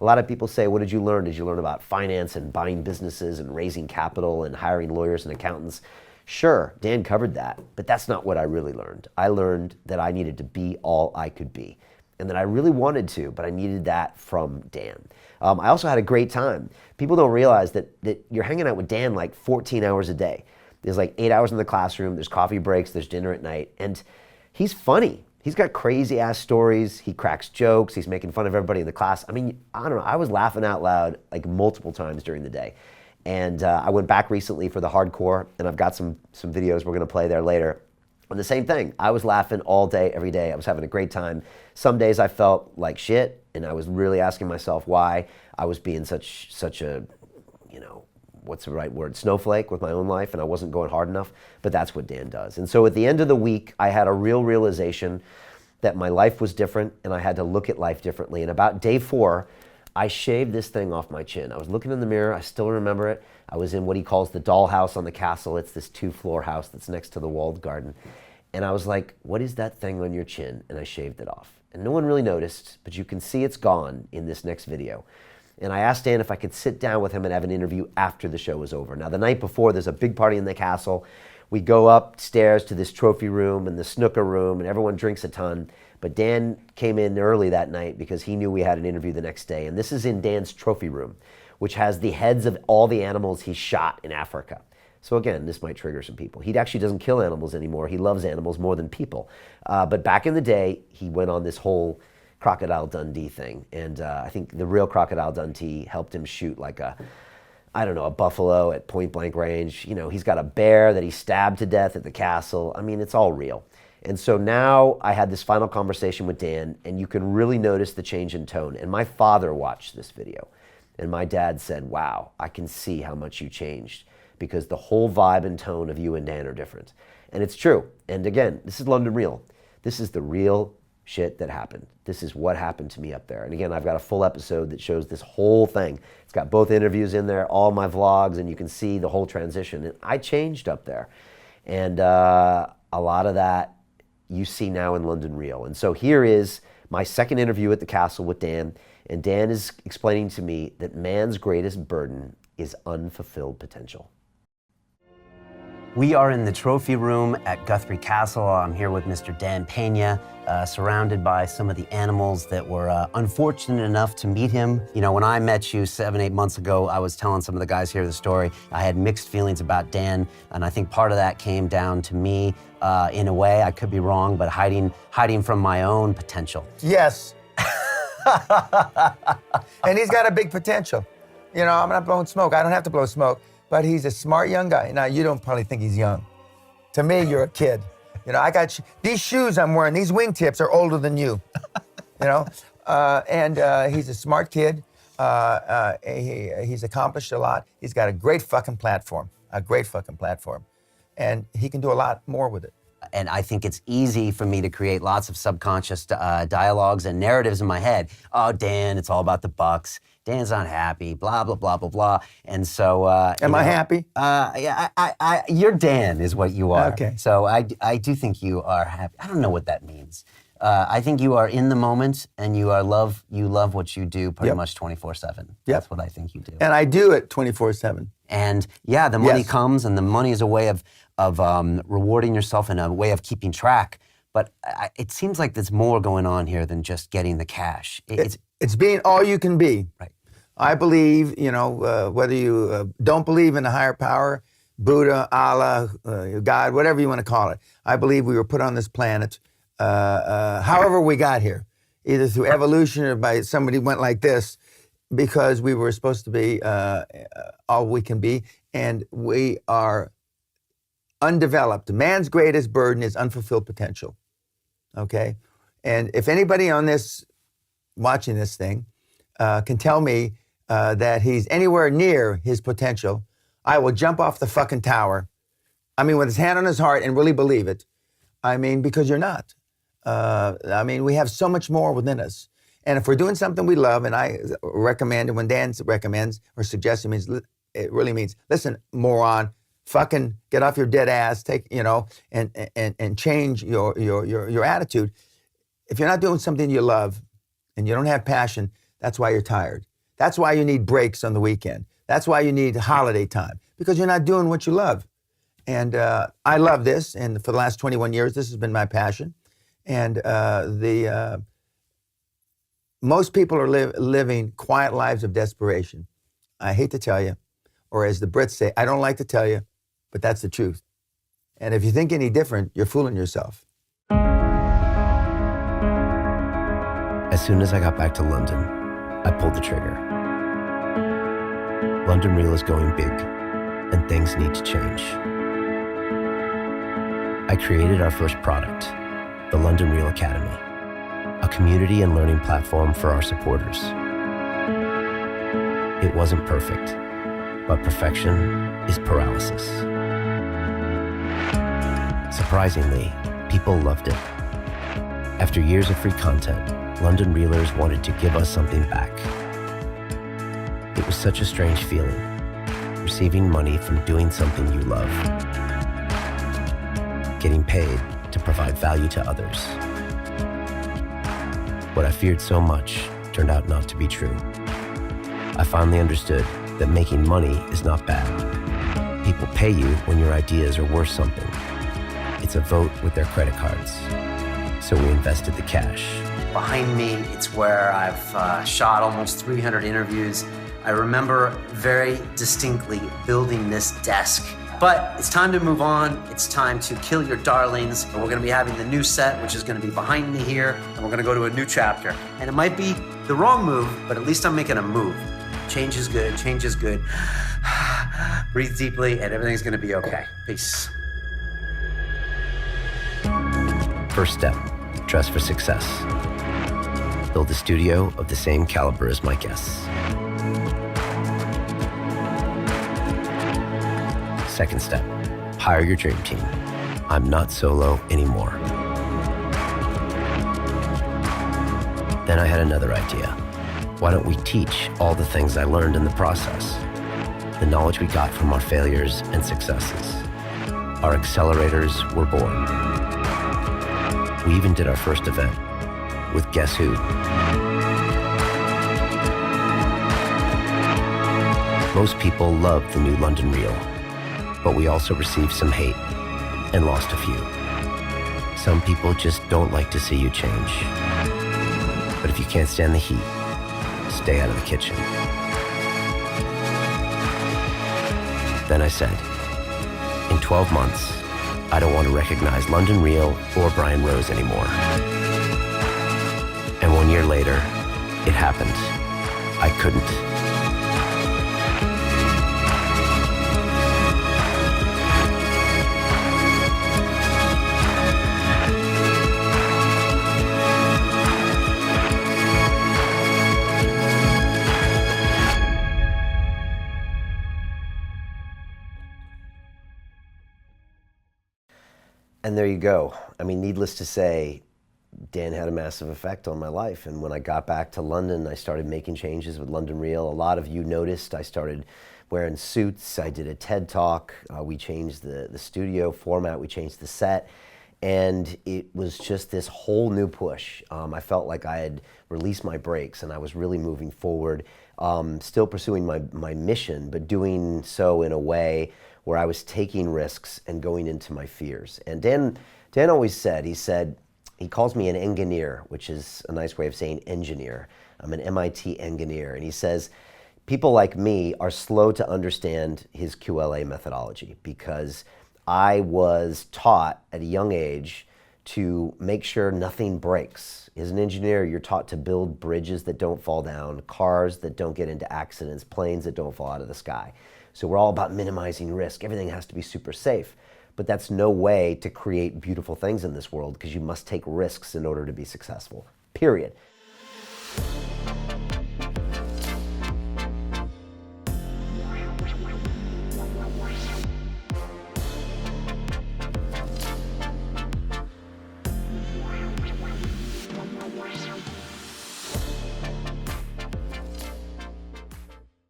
A lot of people say, what did you learn? Did you learn about finance and buying businesses and raising capital and hiring lawyers and accountants? Sure, Dan covered that, but that's not what I really learned. I learned that I needed to be all I could be, and that I really wanted to, but I needed that from Dan. I also had a great time. People don't realize that you're hanging out with Dan like 14 hours a day. There's like 8 hours in the classroom, there's coffee breaks, there's dinner at night, and he's funny. He's got crazy ass stories, he cracks jokes, he's making fun of everybody in the class. I mean, I don't know, I was laughing out loud like multiple times during the day. And I went back recently for the hardcore, and I've got some videos we're gonna play there later. And the same thing, I was laughing all day, every day. I was having a great time. Some days I felt like shit, and I was really asking myself why I was being such a, you know, what's the right word, snowflake with my own life, and I wasn't going hard enough, but that's what Dan does. And so at the end of the week, I had a real realization that my life was different, and I had to look at life differently. And about day 4, I shaved this thing off my chin. I was looking in the mirror, I still remember it. I was in what he calls the dollhouse on the castle. It's this 2-floor house that's next to the walled garden. And I was like, what is that thing on your chin? And I shaved it off. And no one really noticed, but you can see it's gone in this next video. And I asked Dan if I could sit down with him and have an interview after the show was over. Now, the night before, there's a big party in the castle. We go upstairs to this trophy room and the snooker room, and everyone drinks a ton. But Dan came in early that night because he knew we had an interview the next day. And this is in Dan's trophy room, which has the heads of all the animals he shot in Africa. So again, this might trigger some people. He actually doesn't kill animals anymore. He loves animals more than people. But back in the day, he went on this whole Crocodile Dundee thing. And I think the real Crocodile Dundee helped him shoot like a buffalo at point blank range. You know, he's got a bear that he stabbed to death at the castle. I mean, it's all real. And so now I had this final conversation with Dan, and you can really notice the change in tone. And my father watched this video, and my dad said, wow, I can see how much you changed, because the whole vibe and tone of you and Dan are different. And it's true. And again, this is London Real. This is the real shit that happened. This is what happened to me up there. And again, I've got a full episode that shows this whole thing. It's got both interviews in there, all my vlogs, and you can see the whole transition. And I changed up there. And a lot of that you see now in London Real. And so here is my second interview at the castle with Dan. And Dan is explaining to me that man's greatest burden is unfulfilled potential. We are in the trophy room at Guthrie Castle. I'm here with Mr. Dan Pena, surrounded by some of the animals that were unfortunate enough to meet him. You know, when I met you 7, 8 months ago, I was telling some of the guys here the story. I had mixed feelings about Dan, and I think part of that came down to me, in a way, I could be wrong, but hiding from my own potential. Yes. And he's got a big potential. You know, I'm not blowing smoke. I don't have to blow smoke. But he's a smart young guy. Now, you don't probably think he's young. To me, you're a kid. You know, I got these shoes I'm wearing, these wingtips are older than you. You know? And he's a smart kid. He's accomplished a lot. He's got a great fucking platform. And he can do a lot more with it. And I think it's easy for me to create lots of subconscious dialogues and narratives in my head. Oh, Dan, it's all about the bucks. Dan's not happy, blah, blah, blah, blah, blah. And so... Am I happy? Yeah, you're Dan is what you are. Okay. So I do think you are happy. I don't know what that means. I think you are in the moment, and you love what you do pretty much 24/7. That's what I think you do. And I do it 24/7. And yeah, the money comes, and the money is a way of rewarding yourself and a way of keeping track. But it seems like there's more going on here than just getting the cash. It's being all you can be. Right. I believe, you know, whether you don't believe in a higher power, Buddha, Allah, God, whatever you want to call it. I believe we were put on this planet, however we got here, either through evolution or by somebody went like this, because we were supposed to be all we can be, and we are undeveloped. Man's greatest burden is unfulfilled potential, okay? And if anybody on this, watching this thing, can tell me that he's anywhere near his potential, I will jump off the fucking tower. I mean, with his hand on his heart and really believe it. I mean, because you're not. I mean, we have so much more within us. And if we're doing something we love, and I recommend, and when Dan recommends or suggests, it really means, listen, moron, fucking get off your dead ass, take, you know, and change your attitude. If you're not doing something you love and you don't have passion, That's why you're tired. That's why you need breaks on the weekend. That's why you need holiday time, because you're not doing what you love. And I love this, and for the last 21 years, this has been my passion. And most people are living quiet lives of desperation. I hate to tell you, or as the Brits say, I don't like to tell you, but that's the truth. And if you think any different, you're fooling yourself. As soon as I got back to London, I pulled the trigger. London Real is going big, and things need to change. I created our first product, the London Real Academy, a community and learning platform for our supporters. It wasn't perfect, but perfection is paralysis. Surprisingly, people loved it. After years of free content, London Reelers wanted to give us something back. It was such a strange feeling, receiving money from doing something you love, getting paid to provide value to others. What I feared so much turned out not to be true. I finally understood that making money is not bad. People pay you when your ideas are worth something. It's a vote with their credit cards. So we invested the cash. Behind me, it's where I've shot almost 300 interviews. I remember very distinctly building this desk. But it's time to move on. It's time to kill your darlings. And we're gonna be having the new set, which is gonna be behind me here, and we're gonna go to a new chapter. And it might be the wrong move, but at least I'm making a move. Change is good, change is good. Breathe deeply, and everything's gonna be okay. Peace. First step, dress for success. Build a studio of the same caliber as my guests. Second step, hire your dream team. I'm not solo anymore. Then I had another idea. Why don't we teach all the things I learned in the process? The knowledge we got from our failures and successes. Our accelerators were born. We even did our first event with Guess Who? Most people loved the new London Real, but we also received some hate and lost a few. Some people just don't like to see you change. But if you can't stand the heat, stay out of the kitchen. Then I said, in 12 months, I don't want to recognize London Real or Brian Rose anymore. And 1 year later, it happened. I couldn't. And there you go. I mean, needless to say, Dan had a massive effect on my life. And when I got back to London, I started making changes with London Real. A lot of you noticed I started wearing suits. I did a TED Talk. We changed the studio format. We changed the set. And it was just this whole new push. I felt like I had released my brakes and I was really moving forward, still pursuing my mission, but doing so in a way where I was taking risks and going into my fears. And Dan always said, he calls me an engineer, which is a nice way of saying engineer. I'm an MIT engineer. And he says, people like me are slow to understand his QLA methodology because I was taught at a young age to make sure nothing breaks. As an engineer, you're taught to build bridges that don't fall down, cars that don't get into accidents, planes that don't fall out of the sky. So we're all about minimizing risk. Everything has to be super safe. But that's no way to create beautiful things in this world because you must take risks in order to be successful, period.